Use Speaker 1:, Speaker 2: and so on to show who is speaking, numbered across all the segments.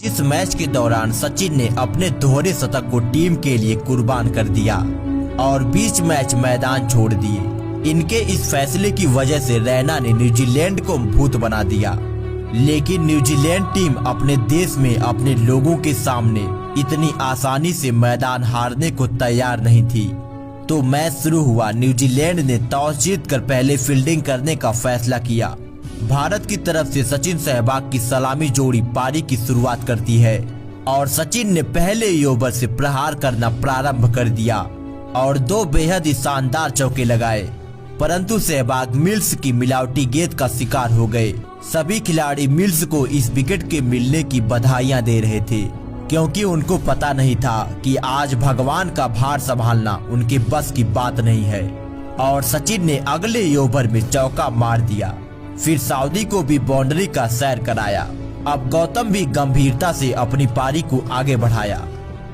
Speaker 1: इस मैच के दौरान सचिन ने अपने दोहरे शतक को टीम के लिए कुर्बान कर दिया और बीच मैच मैदान छोड़ दिए। इनके इस फैसले की वजह से रैना ने न्यूजीलैंड को भूत बना दिया, लेकिन न्यूजीलैंड टीम अपने देश में अपने लोगों के सामने इतनी आसानी से मैदान हारने को तैयार नहीं थी। तो मैच शुरू हुआ। न्यूजीलैंड ने टॉस जीतकर पहले फील्डिंग करने का फैसला किया। भारत की तरफ से सचिन सहवाग की सलामी जोड़ी पारी की शुरुआत करती है और सचिन ने पहले ही ओवर से प्रहार करना प्रारंभ कर दिया और दो बेहद ही शानदार चौके लगाए, परंतु सहवाग मिल्स की मिलावटी गेंद का शिकार हो गए। सभी खिलाड़ी मिल्स को इस विकेट के मिलने की बधाइयां दे रहे थे, क्योंकि उनको पता नहीं था कि आज भगवान का भार संभालना उनके बस की बात नहीं है। और सचिन ने अगले ही ओवर में चौका मार दिया, फिर सऊदी को भी बाउंड्री का सैर कराया। अब गौतम भी गंभीरता से अपनी पारी को आगे बढ़ाया,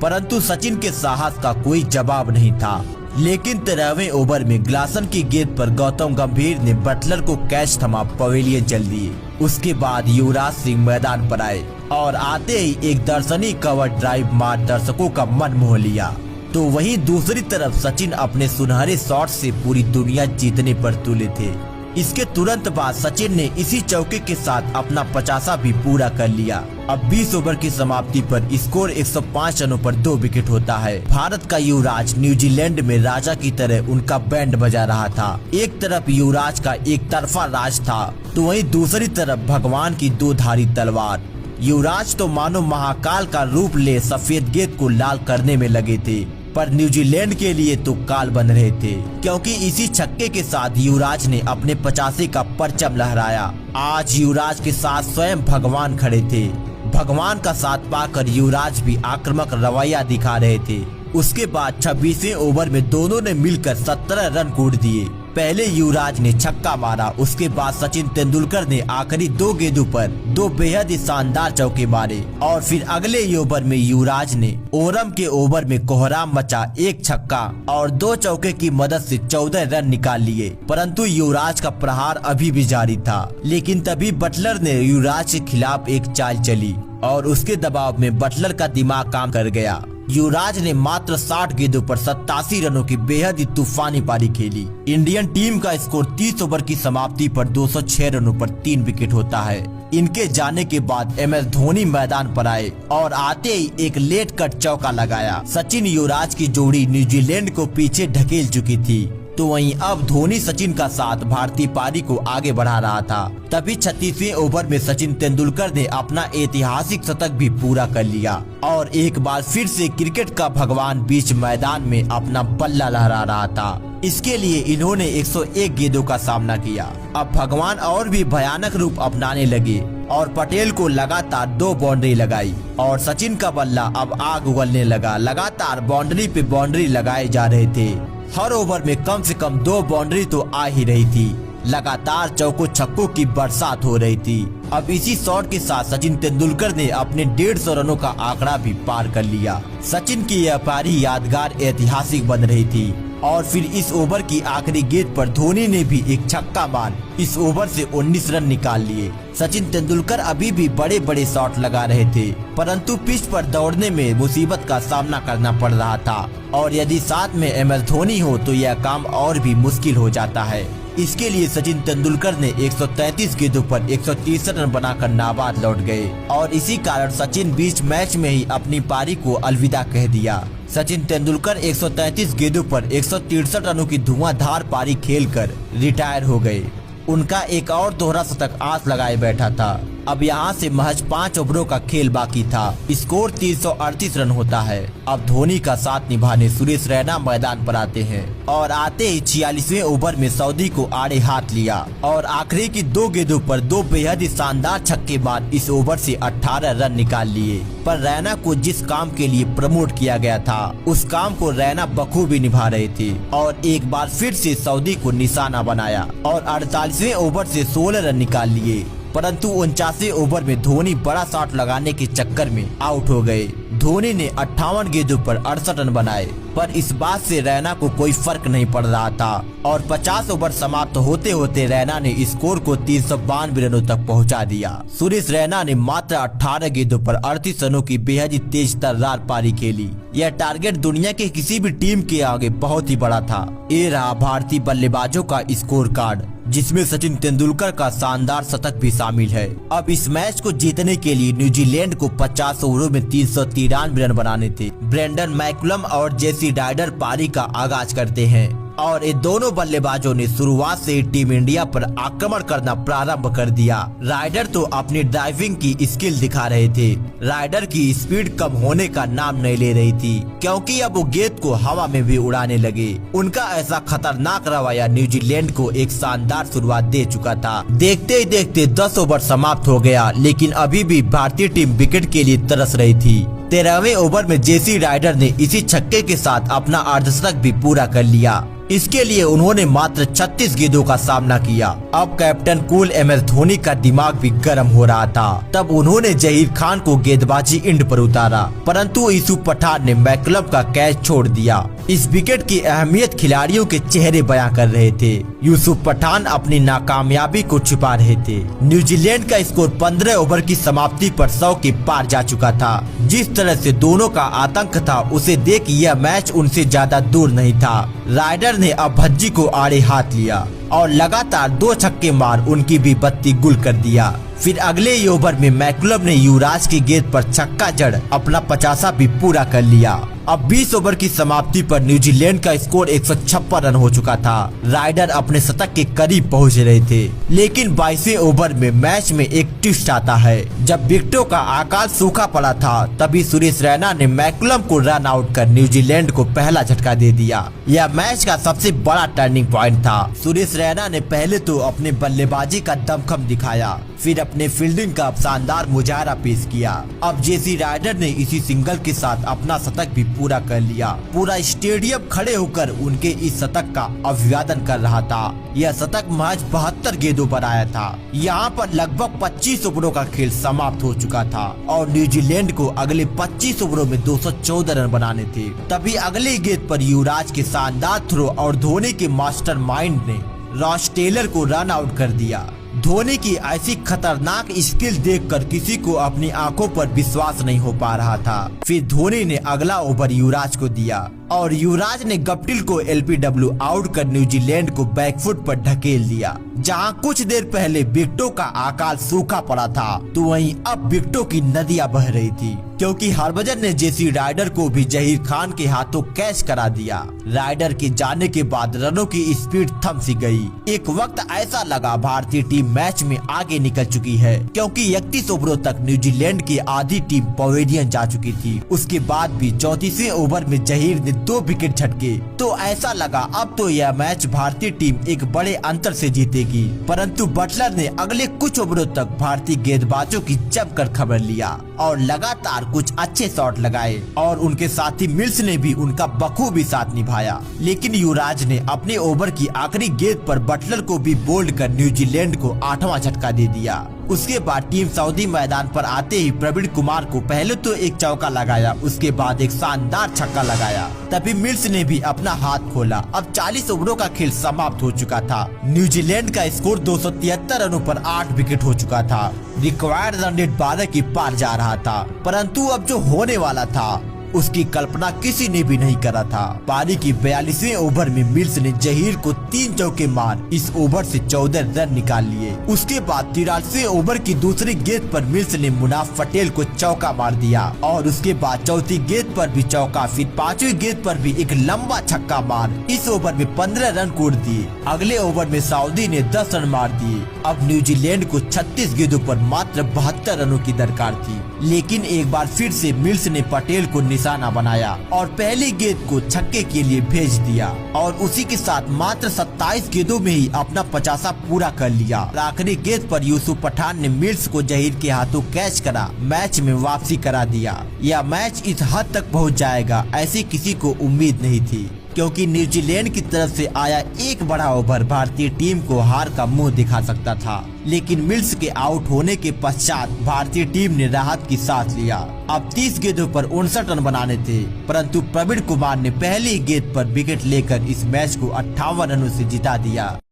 Speaker 1: परंतु सचिन के साहस का कोई जवाब नहीं था। लेकिन 13वें ओवर में ग्लासन की गेंद पर गौतम गंभीर ने बटलर को कैच थमा पवेलियन चल दिए। उसके बाद युवराज सिंह मैदान पर आए और आते ही एक दर्शनीय कवर ड्राइव मार दर्शकों का मन मोह लिया। तो वहीं दूसरी तरफ सचिन अपने सुनहरे शॉट से पूरी दुनिया जीतने पर तुले थे। इसके तुरंत बाद सचिन ने इसी चौके के साथ अपना 50वां भी पूरा कर लिया। अब 20 ओवर की समाप्ति पर स्कोर 105 रनों पर 2 विकेट होता है। भारत का युवराज न्यूजीलैंड में राजा की तरह उनका बैंड बजा रहा था। एक तरफ युवराज का एक तरफा राज था, तो वहीं दूसरी तरफ भगवान की दो धारी तलवार। युवराज तो मानो महाकाल का रूप ले सफेद गेंद को लाल करने में लगे थे, पर न्यूजीलैंड के लिए तो काल बन रहे थे, क्योंकि इसी छक्के के साथ युवराज ने अपने 85 का परचम लहराया। आज युवराज के साथ स्वयं भगवान खड़े थे। भगवान का साथ पाकर युवराज भी आक्रामक रवैया दिखा रहे थे। उसके बाद 26वें ओवर में दोनों ने मिलकर 17 रन कूट दिए। पहले युवराज ने छक्का मारा, उसके बाद सचिन तेंदुलकर ने आखिरी 2 गेंदों पर 2 बेहद ही शानदार चौके मारे और फिर अगले ओवर में युवराज ने ओरम के ओवर में कोहराम मचा एक छक्का और 2 चौके की मदद से 14 रन निकाल लिए। परंतु युवराज का प्रहार अभी भी जारी था, लेकिन तभी बटलर ने युवराज के खिलाफ एक चाल चली और उसके दबाव में बटलर का दिमाग काम कर गया। युवराज ने मात्र 60 गेंदों पर 87 रनों की बेहद ही तूफानी पारी खेली। इंडियन टीम का स्कोर 30 ओवर की समाप्ति पर 206 रनों पर 3 विकेट होता है। इनके जाने के बाद MS धोनी मैदान पर आए और आते ही एक लेट कट चौका लगाया। सचिन युवराज की जोड़ी न्यूजीलैंड को पीछे ढकेल चुकी थी, तो वहीं अब धोनी सचिन का साथ भारतीय पारी को आगे बढ़ा रहा था। तभी 36वें ओवर में सचिन तेंदुलकर ने अपना ऐतिहासिक शतक भी पूरा कर लिया और एक बार फिर से क्रिकेट का भगवान बीच मैदान में अपना बल्ला लहरा रहा था। इसके लिए इन्होंने 101 गेंदों का सामना किया। अब भगवान और भी भयानक रूप अपनाने लगे और पटेल को लगातार 2 बाउंड्री लगाई और सचिन का बल्ला अब आग उगलने लगा। लगातार बाउंड्री पे बाउंड्री लगाए जा रहे थे। हर ओवर में कम से कम 2 बाउंड्री तो आ ही रही थी। लगातार चौकों छक्कों की बरसात हो रही थी। अब इसी शॉट के साथ सचिन तेंदुलकर ने अपने 150 रनों का आंकड़ा भी पार कर लिया। सचिन की यह पारी यादगार ऐतिहासिक बन रही थी और फिर इस ओवर की आखिरी गेंद पर धोनी ने भी एक छक्का मार इस ओवर से 19 रन निकाल लिए। सचिन तेंदुलकर अभी भी बड़े बड़े शॉट लगा रहे थे, परंतु पिच पर दौड़ने में मुसीबत का सामना करना पड़ रहा था और यदि साथ में MS धोनी हो तो यह काम और भी मुश्किल हो जाता है। इसके लिए सचिन तेंदुलकर ने 133 गेंदों पर 163 रन बनाकर नाबाद लौट गए और इसी कारण सचिन बीच मैच में ही अपनी पारी को अलविदा कह दिया। सचिन तेंदुलकर 133 गेंदों पर 163 रनों की धुआंधार पारी खेलकर रिटायर हो गए। उनका एक और दोहरा शतक आस लगाए बैठा था। अब यहाँ से महज 5 ओवरों का खेल बाकी था। स्कोर 338 रन होता है। अब धोनी का साथ निभाने सुरेश रैना मैदान पर आते हैं और आते ही 46वें ओवर में सऊदी को आड़े हाथ लिया और आखिरी की 2 गेंदों पर 2 बेहद ही शानदार छक्के मार इस ओवर से 18 रन निकाल लिए। पर रैना को जिस काम के लिए प्रमोट किया गया था उस काम को रैना बखूबी निभा रहे थे और एक बार फिर से सऊदी को निशाना बनाया और 48वें ओवर से 16 रन निकाल लिए। परंतु 49वें ओवर में धोनी बड़ा शॉट लगाने के चक्कर में आउट हो गए। धोनी ने 58 गेंदों पर 68 रन बनाए, पर इस बात से रैना को कोई फर्क नहीं पड़ रहा था और 50 ओवर समाप्त होते होते रैना ने स्कोर को 392 रनों तक पहुंचा दिया। सुरेश रैना ने मात्र 18 गेंदों पर 38 रनों की बेहद ही तेज तर्रार पारी खेली। यह टारगेट दुनिया के किसी भी टीम के आगे बहुत ही बड़ा था। ये रहा भारतीय बल्लेबाजों का स्कोर कार्ड, जिसमें सचिन तेंदुलकर का शानदार शतक भी शामिल है। अब इस मैच को जीतने के लिए न्यूजीलैंड को 50 ओवरों में 393 रन बनाने थे। ब्रेंडन मैकुलम और जेसी राइडर पारी का आगाज करते हैं और ये दोनों बल्लेबाजों ने शुरुआत से ही टीम इंडिया पर आक्रमण करना प्रारंभ कर दिया। राइडर तो अपनी ड्राइविंग की स्किल दिखा रहे थे। राइडर की स्पीड कम होने का नाम नहीं ले रही थी, क्योंकि अब वो गेंद को हवा में भी उड़ाने लगे। उनका ऐसा खतरनाक रवैया न्यूजीलैंड को एक शानदार शुरुआत दे चुका था। देखते ही देखते 10 ओवर समाप्त हो गया, लेकिन अभी भी भारतीय टीम विकेट के लिए तरस रही थी। 13वें ओवर में जेसी राइडर ने इसी छक्के के साथ अपना अर्धशतक भी पूरा कर लिया। इसके लिए उन्होंने मात्र 36 गेंदों का सामना किया। अब कैप्टन कूल MS धोनी का दिमाग भी गर्म हो रहा था। तब उन्होंने जहीर खान को गेंदबाजी एंड पर उतारा, परंतु यूसुफ पठान ने मैकुलम का कैच छोड़ दिया। इस विकेट की अहमियत खिलाड़ियों के चेहरे बयां कर रहे थे। यूसुफ पठान अपनी नाकामयाबी को छिपा रहे थे। न्यूजीलैंड का स्कोर 15 ओवर की समाप्ति पर 100 के पार जा चुका था। जिस तरह से दोनों का आतंक था, उसे देख यह मैच उनसे ज्यादा दूर नहीं था। राइडर ने अब भज्जी को आड़े हाथ लिया और लगातार 2 छक्के मार उनकी भी बत्ती गुल कर दिया। फिर अगले ही ओवर में मैकुलम ने युवराज की गेंद पर छक्का जड़ अपना 50 भी पूरा कर लिया। अब 20 ओवर की समाप्ति पर न्यूजीलैंड का स्कोर 156 रन हो चुका था। राइडर अपने शतक के करीब पहुंच रहे थे, लेकिन 22वें ओवर में मैच में एक ट्विस्ट आता है। जब विकेटों का आकाश सूखा पड़ा था, तभी सुरेश रैना ने मैकुलम को रन आउट कर न्यूजीलैंड को पहला झटका दे दिया। यह मैच का सबसे बड़ा टर्निंग पॉइंट था। सुरेश रैना ने पहले तो अपने बल्लेबाजी का दमखम दिखाया, फिर अपने फील्डिंग का शानदार मुजाहरा पेश किया। अब जेसी राइडर ने इसी सिंगल के साथ अपना शतक भी पूरा कर लिया। पूरा स्टेडियम खड़े होकर उनके इस शतक का अभिवादन कर रहा था। यह शतक महज 72 गेंदों पर आया था। यहाँ पर लगभग 25 ओवरों का खेल समाप्त हो चुका था और न्यूजीलैंड को अगले 25 ओवरों में 214 रन बनाने थे। तभी अगली गेंद पर युवराज के शानदार थ्रो और धोनी के मास्टरमाइंड ने रॉस टेलर को रन आउट कर दिया। धोनी की ऐसी खतरनाक स्किल देखकर किसी को अपनी आंखों पर विश्वास नहीं हो पा रहा था। फिर धोनी ने अगला ओवर युवराज को दिया और युवराज ने गप्टिल को LBW आउट कर न्यूजीलैंड को बैकफुट पर ढकेल दिया। जहां कुछ देर पहले विकेटों का आकाश सूखा पड़ा था, तो वहीं अब विकेटों की नदियां बह रही थी, क्योंकि हरभजन ने जेसी राइडर को भी जहीर खान के हाथों कैच करा दिया। राइडर के जाने के बाद रनों की स्पीड थम सी गई। एक वक्त ऐसा लगा भारतीय टीम मैच में आगे निकल चुकी है, क्योंकि 31 ओवरों तक न्यूजीलैंड की आधी टीम पवेलियन जा चुकी थी। उसके बाद भी 34वें ओवर में जहीर ने 2 विकेट झटके, तो ऐसा लगा अब तो यह मैच भारतीय टीम एक बड़े अंतर से जीतेगी। परंतु बटलर ने अगले कुछ ओवरों तक भारतीय गेंदबाजों की जमकर खबर लिया और लगातार कुछ अच्छे शॉट लगाए और उनके साथी मिल्स ने भी उनका बखूबी साथ निभाया। लेकिन युवराज ने अपने ओवर की आखिरी गेंद पर बटलर को भी बोल्ड कर न्यूजीलैंड को 8वां झटका दे दिया। उसके बाद टीम सऊदी मैदान पर आते ही प्रवीण कुमार को पहले तो एक चौका लगाया, उसके बाद एक शानदार छक्का लगाया। तभी मिल्स ने भी अपना हाथ खोला। अब 40 ओवरों का खेल समाप्त हो चुका था। न्यूजीलैंड का स्कोर 273 रनों पर 8 विकेट हो चुका था। रिक्वायर्ड रन रेट 12 की पार जा रहा था, परंतु अब जो होने वाला था उसकी कल्पना किसी ने भी नहीं करा था। पारी की 42वें ओवर में मिल्स ने जहीर को 3 चौके मार इस ओवर से 14 रन निकाल लिए। उसके बाद 43वें ओवर की दूसरी गेंद पर मिल्स ने मुनाफ पटेल को चौका मार दिया और उसके बाद चौथी गेंद पर भी चौका, फिर 5वीं गेंद पर भी एक लंबा छक्का मार इस ओवर में 15 रन कोड़ दिए। अगले ओवर में सऊदी ने 10 रन मार दिए। अब न्यूजीलैंड को 36 गेंदों पर मात्र 72 रनों की दरकार थी, लेकिन एक बार फिर से मिल्स ने पटेल को निशाना बनाया और पहली गेंद को छक्के के लिए भेज दिया और उसी के साथ मात्र 27 गेंदों में ही अपना 50 पूरा कर लिया। आखिरी गेंद पर यूसुफ पठान ने मिल्स को जहीर के हाथों कैच करा मैच में वापसी करा दिया। यह मैच इस हद तक पहुंच जाएगा ऐसी किसी को उम्मीद नहीं थी, क्योंकि न्यूजीलैंड की तरफ से आया एक बड़ा ओवर भारतीय टीम को हार का मुंह दिखा सकता था, लेकिन मिल्स के आउट होने के पश्चात भारतीय टीम ने राहत की सांस लिया। अब 30 गेंदों पर 59 रन बनाने थे, परंतु प्रवीण कुमार ने पहली गेंद पर विकेट लेकर इस मैच को 58 रनों से जिता दिया।